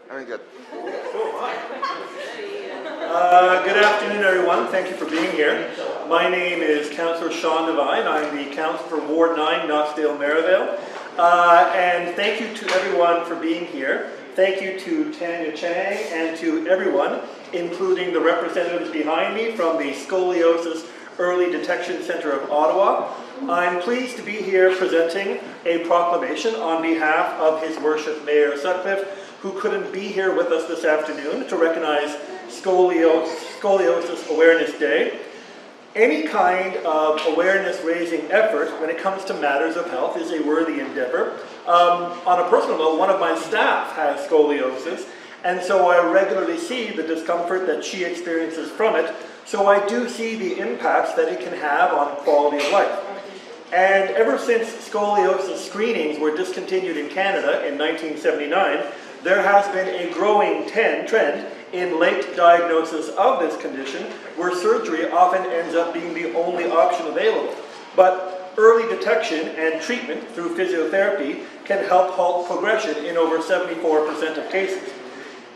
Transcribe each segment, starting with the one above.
Very good. Good afternoon, everyone. Thank you for being here. My name is Councillor Sean Devine. I'm the Councillor for Ward 9, Knoxdale-Merivale. And thank you to everyone for being here. Thank you to Tanya Chang and to everyone, including the representatives behind me from the Scoliosis Early Detection Centre of Ottawa. I'm pleased to be here presenting a proclamation on behalf of His Worship Mayor Sutcliffe, who couldn't be here with us this afternoon, to recognize Scoliosis Awareness Day. Any kind of awareness-raising effort when it comes to matters of health is a worthy endeavor. On a personal note, one of my staff has scoliosis, and so I regularly see the discomfort that she experiences from it, so I do see the impacts that it can have on quality of life. And ever since scoliosis screenings were discontinued in Canada in 1979, there has been a growing trend in late diagnosis of this condition, where surgery often ends up being the only option available. But early detection and treatment through physiotherapy can help halt progression in over 74% of cases.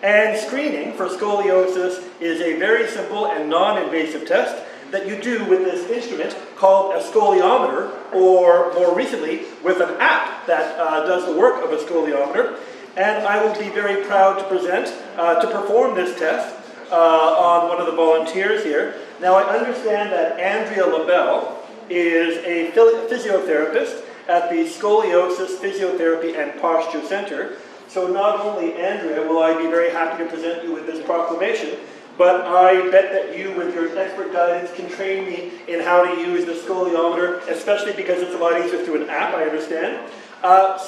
And screening for scoliosis is a very simple and non-invasive test that you do with this instrument called a scoliometer, or more recently with an app that does the work of a scoliometer. And I will be very proud to present, to perform this test on one of the volunteers here. Now, I understand that Andrea Lebel is a physiotherapist at the Scoliosis Physiotherapy and Posture Centre. So not only, Andrea, will I be very happy to present you with this proclamation, but I bet that you, with your expert guidance, can train me in how to use the scoliometer, especially because it's a lot easier through an app, I understand.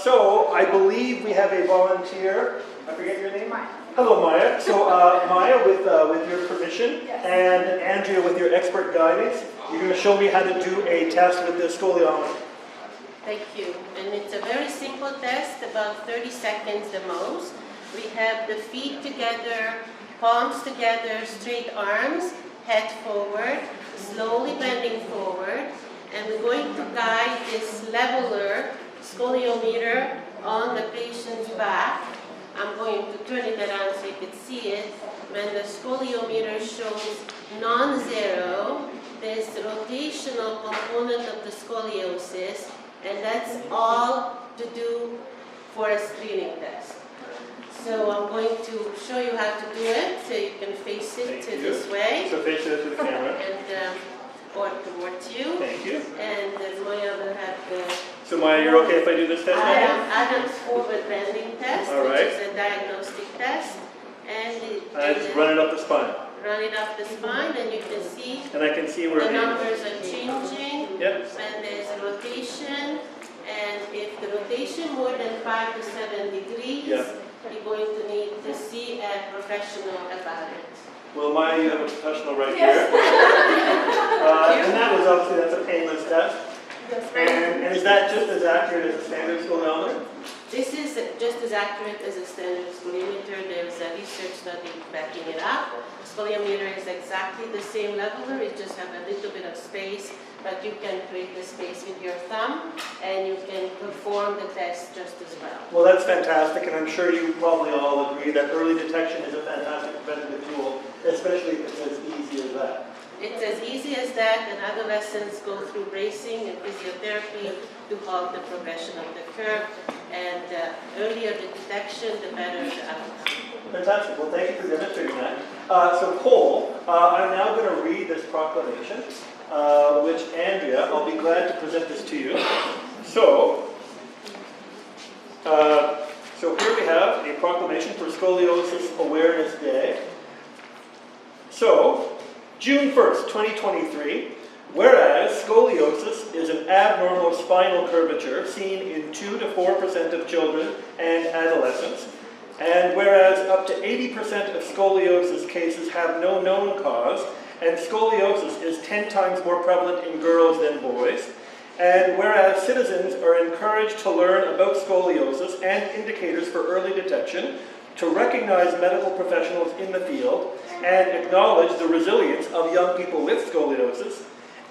So I believe we have a volunteer. I forget your name? Maya. Hello, Maya. So Maya, with your permission, yes, and Andrea, with your expert guidance, you're going to show me how to do a test with the scoliometer. Thank you. And it's a very simple test, about 30 seconds the most. We have the feet together, palms together, straight arms, head forward, slowly bending forward, and we're going to guide this leveler scoliometer on the patient's back. I'm going to turn it around so you can see it. When the scoliometer shows non-zero, there's the rotational component of the scoliosis, and that's all to do for a screening test. So I'm going to show you how to do it, so you can face it to this way. So face it to the camera. And or towards you. Thank you. And Maya will have the... So Maya, you're okay if I do this test now? Adam's forward bending test, All right, which is a diagnostic test. And I just run it up the spine. run it up the spine, and you can see And I can see where the numbers are changing. Yep. And there's a rotation. And if the rotation more than 5 to 7 degrees, Yeah. you're going to need to see a professional about it. Well, Maya, you have a professional right here. And that's a painless test. And is that just as accurate as a standard scoliometer? This is just as accurate as a standard scoliometer. There's a research study backing it up. Scoliometer is exactly the same leveler. It just have a little bit of space, but you can create the space with your thumb, and you can perform the test just as well. Well, that's fantastic, and I'm sure you probably all agree that early detection is a fantastic preventative tool, especially if it's as easy as that. It's as easy as that, and adolescents go through bracing and physiotherapy to halt the progression of the curve, and the earlier the detection, the better the outcome. Fantastic. Well, thank you for demonstrating that. So, Cole, I'm now going to read this proclamation, which, Andrea, I'll be glad to present this to you. So here we have a proclamation for Scoliosis Awareness Day. So, June 1st, 2023, whereas scoliosis is an abnormal spinal curvature seen in 2 to 4% of children and adolescents, and whereas up to 80% of scoliosis cases have no known cause, and scoliosis is 10 times more prevalent in girls than boys, and whereas citizens are encouraged to learn about scoliosis and indicators for early detection, to recognize medical professionals in the field, and acknowledge the resilience of young people with scoliosis,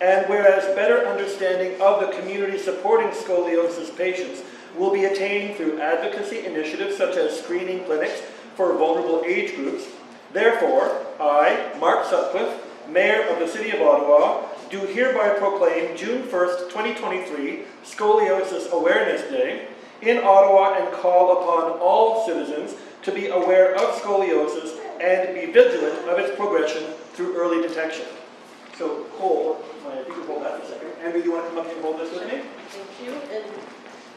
and whereas better understanding of the community supporting scoliosis patients will be attained through advocacy initiatives such as screening clinics for vulnerable age groups. Therefore, I, Mark Sutcliffe, Mayor of the City of Ottawa, do hereby proclaim June 1st, 2023, Scoliosis Awareness Day in Ottawa and call upon all citizens to be aware of scoliosis and be vigilant of its progression through early detection. So hold, if you can hold that for a second. Andrew, you want to come up and hold this with me? Thank you.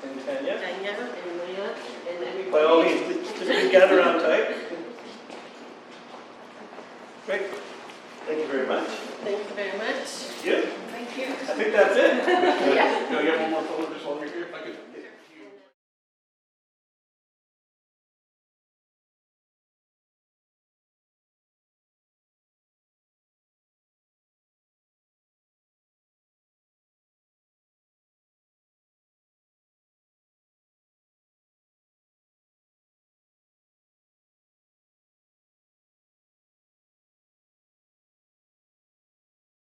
And Tanya? Tanya and Maria and everybody. By all means, please gather around tight.